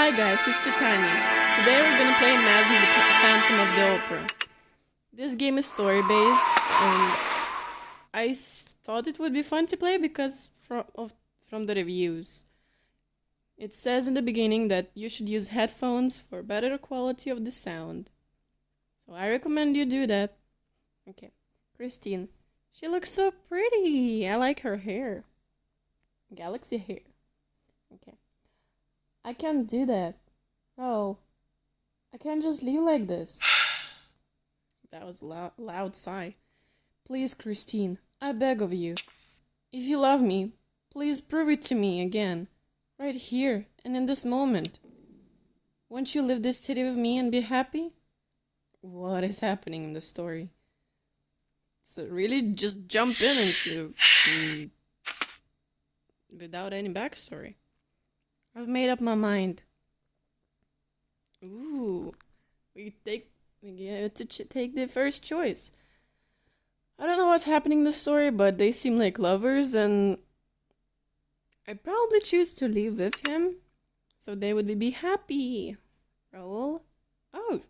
Hi guys, it's Titania. Today we're gonna play MazM the Phantom of the Opera. This game is story based, and thought it would be fun to play because from the reviews. It says in the beginning that you should use headphones for better quality of the sound. So I recommend you do that. Okay, Christine. She looks so pretty. I like her hair. Galaxy hair. Okay. I can't do that. Raul, I can't just leave like this. That was a loud sigh. Please, Christine, I beg of you. If you love me, please prove it to me again. Right here and in this moment. Won't you leave this city with me and be happy? What is happening in the story? So really just jump into without any backstory. I've made up my mind. Ooh, we get to take the first choice. I don't know what's happening in the story, but they seem like lovers, and I'd probably choose to leave with him, so they would be happy. Raul? Oh,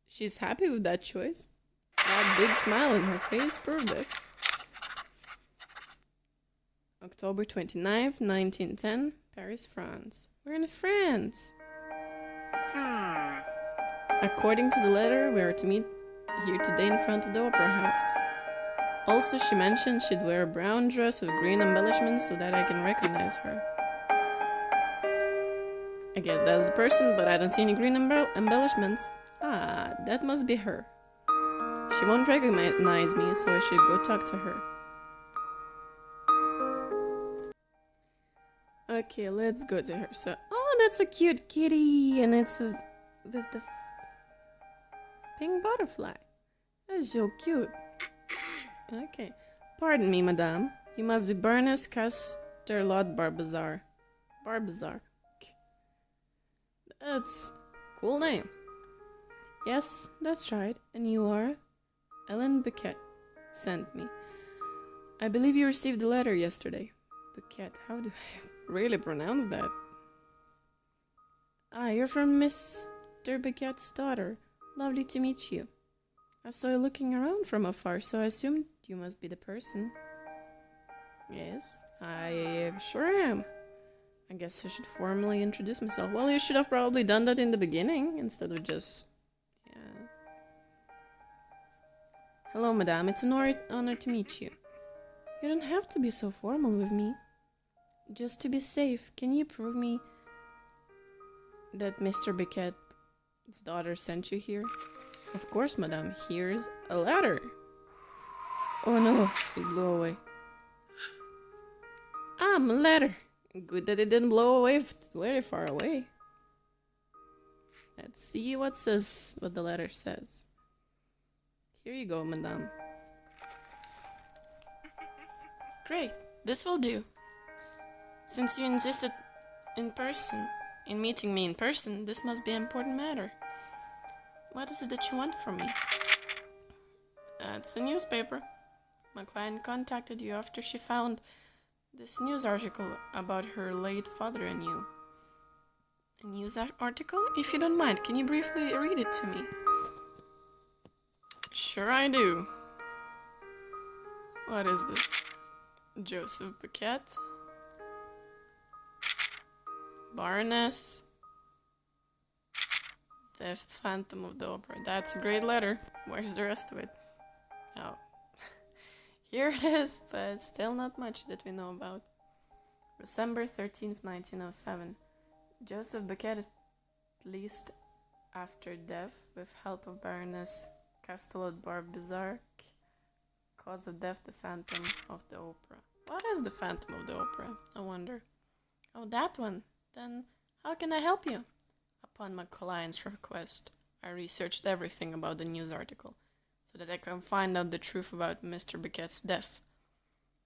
she's happy with that choice. That big smile on her face proved it. October 29th, 1910, Paris, France. We're in France. According to the letter, we are to meet here today in front of the opera house. Also, she mentioned she'd wear a brown dress with green embellishments so that I can recognize her. I guess that's the person, but I don't see any green embellishments. Ah, that must be her. She won't recognize me, so I should go talk to her. Okay, let's go to her. So, oh, that's a cute kitty, and it's with the pink butterfly. That's so cute. Okay. Pardon me, madame. You must be Baroness Casterlot Barbazar. Barbazar. That's a cool name. Yes, that's right. And you are? Ellen Beckett sent me. I believe you received the letter yesterday. Beckett, how do I really pronounce that? Ah, you're from Mr. Beckett's daughter. Lovely to meet you. I saw you looking around from afar, so I assumed you must be the person. Yes, I sure am. I guess I should formally introduce myself. Well, you should have probably done that in the beginning, instead of just... yeah. Hello, madame. It's an honor to meet you. You don't have to be so formal with me. Just to be safe, can you prove me that Mr. Beckett's daughter sent you here? Of course, madame. Here's a letter. Oh no, it blew away. Ah, my letter. Good that it didn't blow away very far away. Let's see what the letter says. Here you go, madame. Great, this will do. Since you insisted in meeting me in person, this must be an important matter. What is it that you want from me? It's a newspaper. My client contacted you after she found this news article about her late father and you. A news article? If you don't mind, can you briefly read it to me? Sure I do. What is this? Joseph Beckett? Baroness? The Phantom of the Opera. That's a great letter. Where's the rest of it? Oh. Here it is, but still not much that we know about. December 13th, 1907. Joseph Beckett, at least after death, with help of Baroness Castellot Barbizarre, cause of death, the Phantom of the Opera. What is the Phantom of the Opera? I wonder. Oh, that one. Then how can I help you? Upon my client's request, I researched everything about the news article, so that I can find out the truth about Mr. Beckett's death.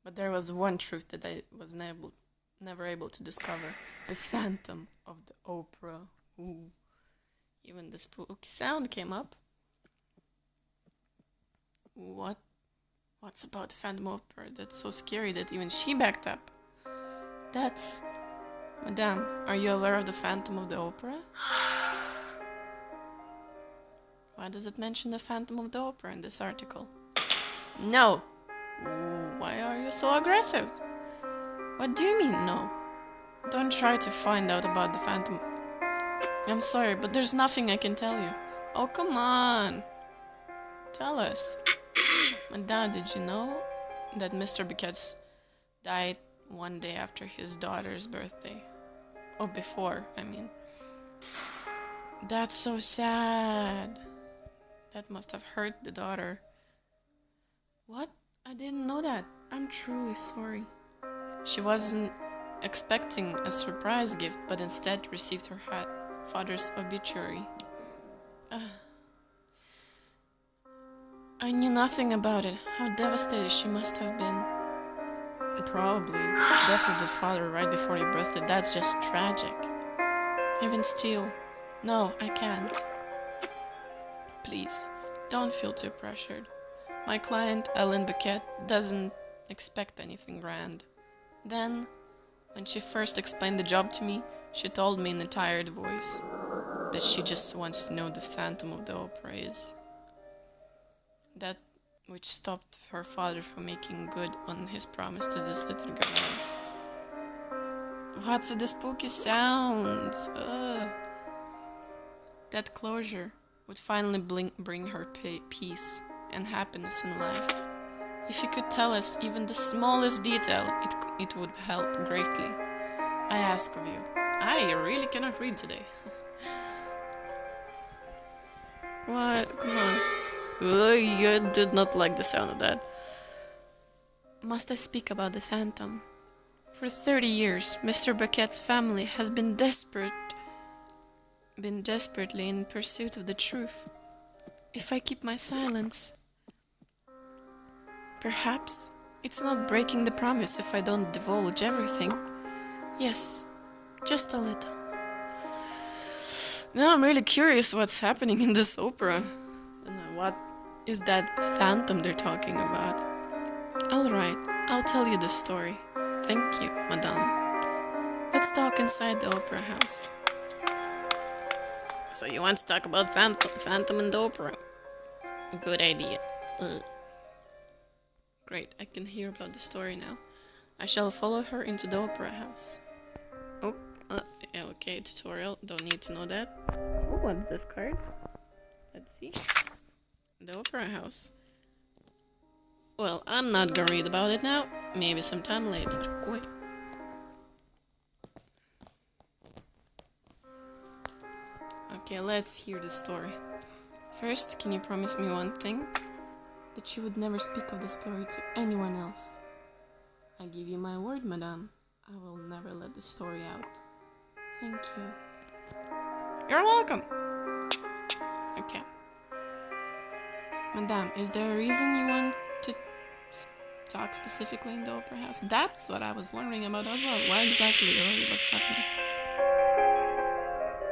But there was one truth that I was never able to discover. The Phantom of the Opera. Ooh. Even the spooky sound came up. What's about the Phantom Opera that's so scary that even she backed up? That's Madame, are you aware of the Phantom of the Opera? Why does it mention the Phantom of the Opera in this article? No! Why are you so aggressive? What do you mean, no? Don't try to find out about the Phantom. I'm sorry, but there's nothing I can tell you. Oh, come on! Tell us. Madame, did you know that Mr. Biquet's died one day after his daughter's birthday? Oh, before, I mean. That's so sad. That must have hurt the daughter. What? I didn't know that. I'm truly sorry. She wasn't expecting a surprise gift, but instead received her father's obituary. I knew nothing about it. How devastated she must have been. Probably. Death of the father right before your birthday. That's just tragic. Even still. No, I can't. Please, don't feel too pressured. My client, Ellen Biquet, doesn't expect anything grand. Then, when she first explained the job to me, she told me in a tired voice that she just wants to know the Phantom of the Opera is. That which stopped her father from making good on his promise to this little girl. What's with the spooky sounds? That closure would finally bring her peace and happiness in life. If you could tell us even the smallest detail, it would help greatly. I ask of you. I really cannot read today. What? Come on. You did not like the sound of that. Must I speak about the Phantom? For 30 years, Mr. Biquet's family has been desperately in pursuit of the truth. If I keep my silence, perhaps it's not breaking the promise if I don't divulge everything. Yes, just a little. Now I'm really curious what's happening in this opera. And what is that phantom they're talking about? Alright, I'll tell you the story. Thank you, madame. Let's talk inside the opera house. So you want to talk about Phantom in the opera? Good idea. Great, I can hear about the story now. I shall follow her into the opera house. Oh, okay, tutorial. Don't need to know that. Oh, what's this card? Let's see. The opera house. Well, I'm not gonna read about it now. Maybe sometime later. Wait. Okay, let's hear the story. First, can you promise me one thing? That you would never speak of the story to anyone else. I give you my word, madame. I will never let the story out. Thank you. You're welcome. Okay. Madame, is there a reason you want to talk specifically in the opera house? That's what I was wondering about as well. Why exactly? What's happening?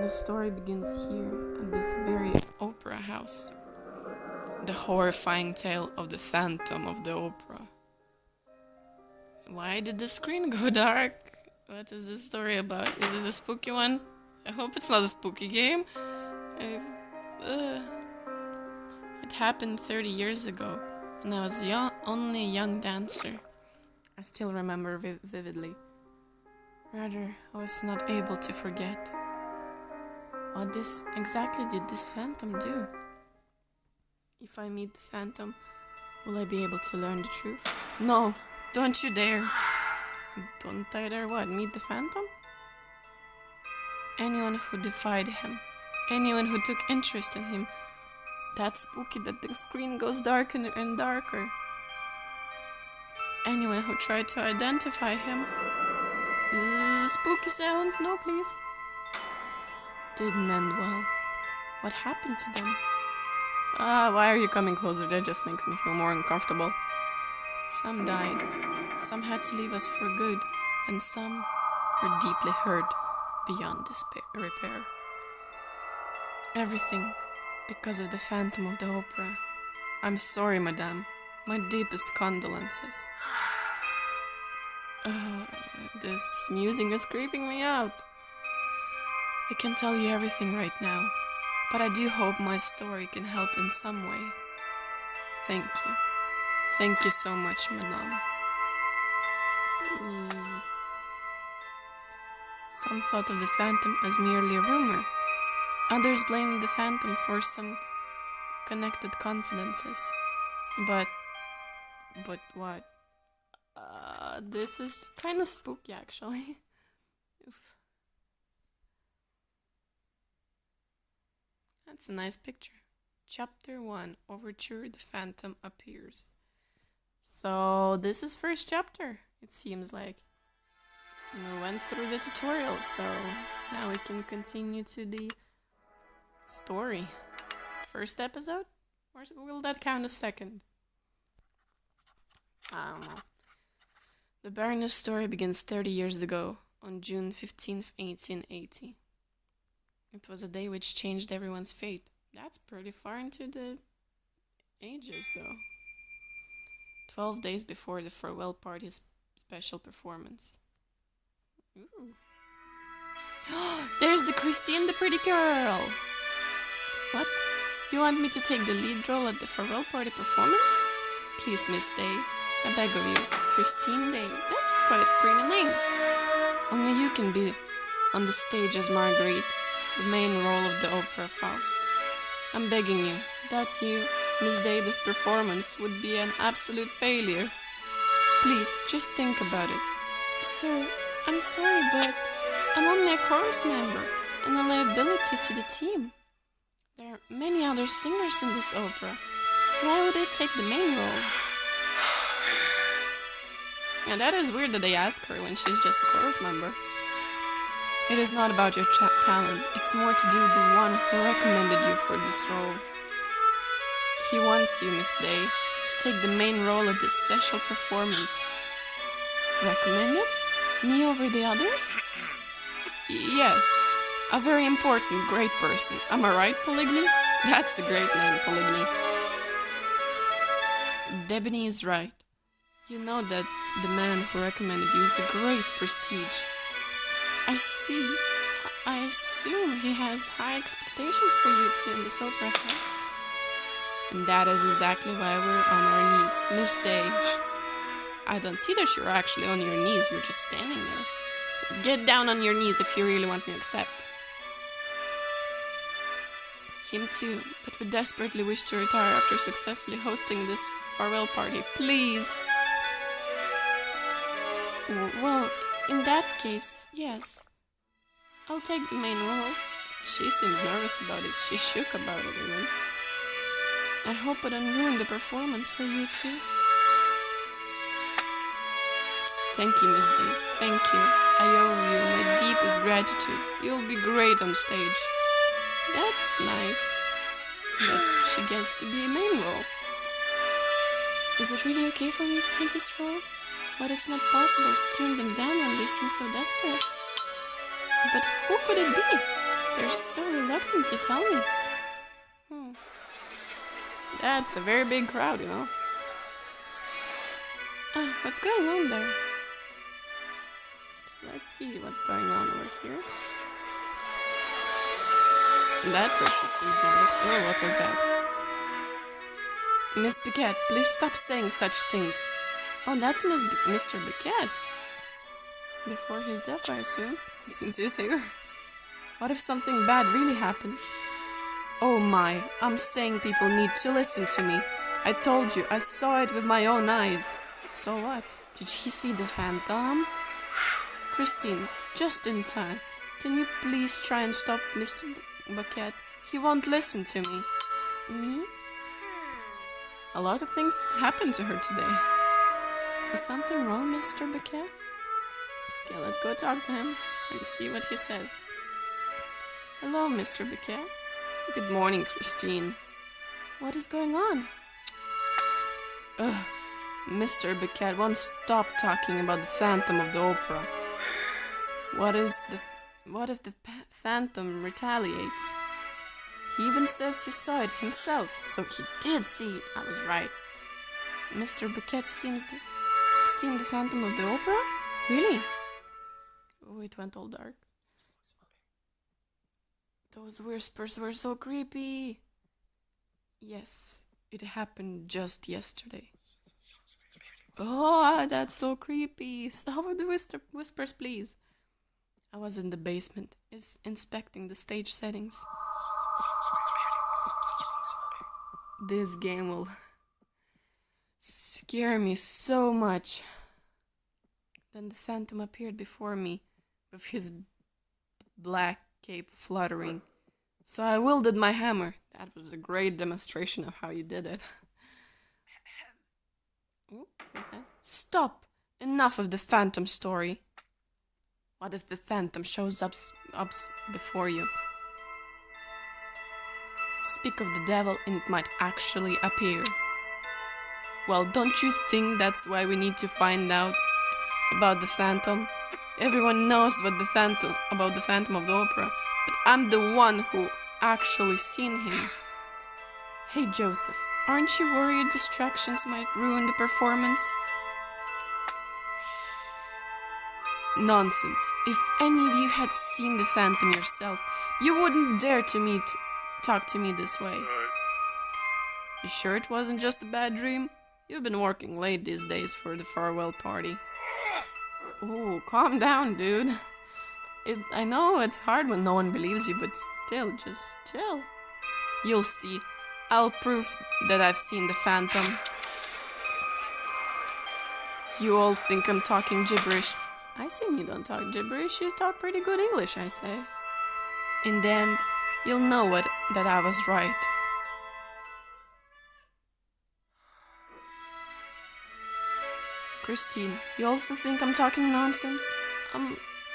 The story begins here at this very opera house. The horrifying tale of the Phantom of the Opera. Why did the screen go dark? What is this story about? Is it a spooky one? I hope it's not a spooky game. It happened 30 years ago, and I was only a young dancer. I still remember vividly. Rather, I was not able to forget. What exactly did this phantom do? If I meet the phantom, will I be able to learn the truth? No, don't you dare. Don't I dare what? Meet the phantom? Anyone who defied him, anyone who took interest in him, that's spooky that the screen goes darker and darker. Anyone who tried to identify him, spooky sounds, no please. Didn't end well. What happened to them? Why are you coming closer? That just makes me feel more uncomfortable. Some died, some had to leave us for good, and some were deeply hurt beyond repair. Everything because of the Phantom of the Opera. I'm sorry, madame. My deepest condolences. This music is creeping me out. I can't tell you everything right now, but I do hope my story can help in some way. Thank you. Thank you so much, madame. Some thought of the phantom as merely a rumor. Others blamed the phantom for some connected confidences. But what? This is kind of spooky, actually. Oof. That's a nice picture. Chapter 1, Overture, the Phantom appears. So, this is first chapter, it seems like. We went through the tutorial, so now we can continue to the story. First episode? Or will that count as second? I don't know. The Baroness story begins 30 years ago, on June 15th, 1880. It was a day which changed everyone's fate. That's pretty far into the ages, though. 12 days before the farewell party's special performance. Ooh. There's the Christine, the pretty girl! What? You want me to take the lead role at the farewell party performance? Please, Miss Day, I beg of you. Christine Day, that's quite a pretty name. Only you can be on the stage as Marguerite, the main role of the opera Faust. I'm begging you. Without you, Miss Day, this performance would be an absolute failure. Please, just think about it. Sir, I'm sorry, but I'm only a chorus member and a liability to the team. There are many other singers in this opera. Why would they take the main role? And that is weird that they ask her when she's just a chorus member. It is not about your talent, it's more to do with the one who recommended you for this role. He wants you, Miss Day, to take the main role at this special performance. Recommended? Me over the others? Yes, a very important, great person. Am I right, Poligny? That's a great name, Poligny. Debony is right. You know that the man who recommended you is a great prestige. I see. I assume he has high expectations for you two in this opera house. And that is exactly why we're on our knees. Miss Day, I don't see that you're actually on your knees, you're just standing there. So get down on your knees if you really want me to accept. Him too, but we desperately wish to retire after successfully hosting this farewell party. Please! Well, in that case, yes. I'll take the main role. She seems nervous about it. She shook about it even. I hope I don't ruin the performance for you too. Thank you, Miss Day. Thank you. I owe you my deepest gratitude. You'll be great on stage. That's nice. That she gets to be a main role. Is it really okay for me to take this role? But it's not possible to turn them down when they seem so desperate. But who could it be? They're so reluctant to tell me. That's a very big crowd, you know. What's going on there? Let's see what's going on over here. That person seems nervous. Oh, what was that? Miss Biquette, please stop saying such things. Oh, that's Mr. Biquette. Before his death, I assume, since he's here. What if something bad really happens? Oh my, I'm saying people need to listen to me. I told you, I saw it with my own eyes. So what? Did he see the phantom? Christine, just in time. Can you please try and stop Mr. Biquette? He won't listen to me. Me? A lot of things happened to her today. Is something wrong, Mr. Biquette? Okay, let's go talk to him and see what he says. Hello, Mr. Biquette. Good morning, Christine. What is going on? Mr. Biquette won't stop talking about the Phantom of the Opera. What if the Phantom retaliates? He even says he saw it himself, so he did see it. I was right. Mr. Biquette seen the Phantom of the Opera? Really? Oh, it went all dark. Those whispers were so creepy. Yes, it happened just yesterday. Oh, that's so creepy. Stop with the whispers, please. I was in the basement, inspecting the stage settings. This game will scare me so much. Then the phantom appeared before me, with his black cape fluttering. So I wielded my hammer. That was a great demonstration of how you did it. Oh, what's that? Stop! Enough of the phantom story. What if the phantom shows up before you? Speak of the devil and it might actually appear. Well, don't you think that's why we need to find out about the phantom? Everyone knows about the phantom of the opera, but I'm the one who actually seen him. Hey Joseph, aren't you worried distractions might ruin the performance? Nonsense. If any of you had seen the phantom yourself, you wouldn't dare to talk to me this way. You sure it wasn't just a bad dream? You've been working late these days for the farewell party. Oh, calm down, dude. I know it's hard when no one believes you, but still, just chill. You'll see. I'll prove that I've seen the phantom. You all think I'm talking gibberish. I seen you don't talk gibberish, you talk pretty good English, I say. In the end, you'll know that I was right. Christine, you also think I'm talking nonsense?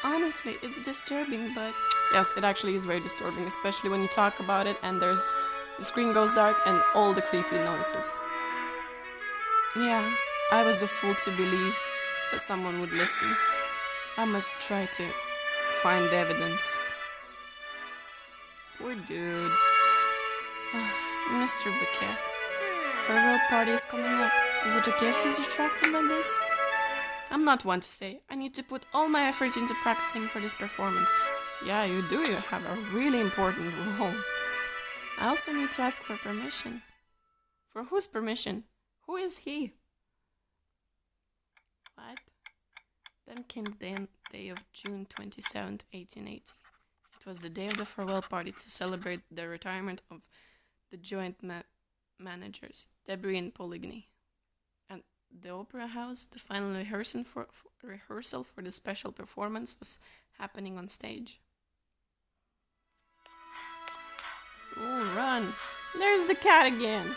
Honestly, it's disturbing, but... Yes, it actually is very disturbing, especially when you talk about it and the screen goes dark and all the creepy noises. Yeah, I was a fool to believe someone would listen. I must try to find evidence. Poor dude. Mr. Bouquet. Farewell party is coming up. Is it okay if he's distracted like this? I'm not one to say. I need to put all my effort into practicing for this performance. Yeah, you do. You have a really important role. I also need to ask for permission. For whose permission? Who is he? What? Then came the day of June 27th, 1880. It was the day of the farewell party to celebrate the retirement of the joint managers, Debris and Poligny. And the opera house, the final rehearsal for the special performance was happening on stage. Oh, run! There's the cat again!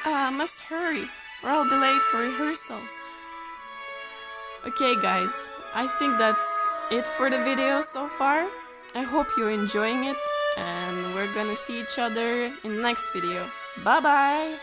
I must hurry, or I'll be late for rehearsal. Okay guys, I think that's it for the video so far. I hope you're enjoying it, and we're gonna see each other in the next video. Bye bye!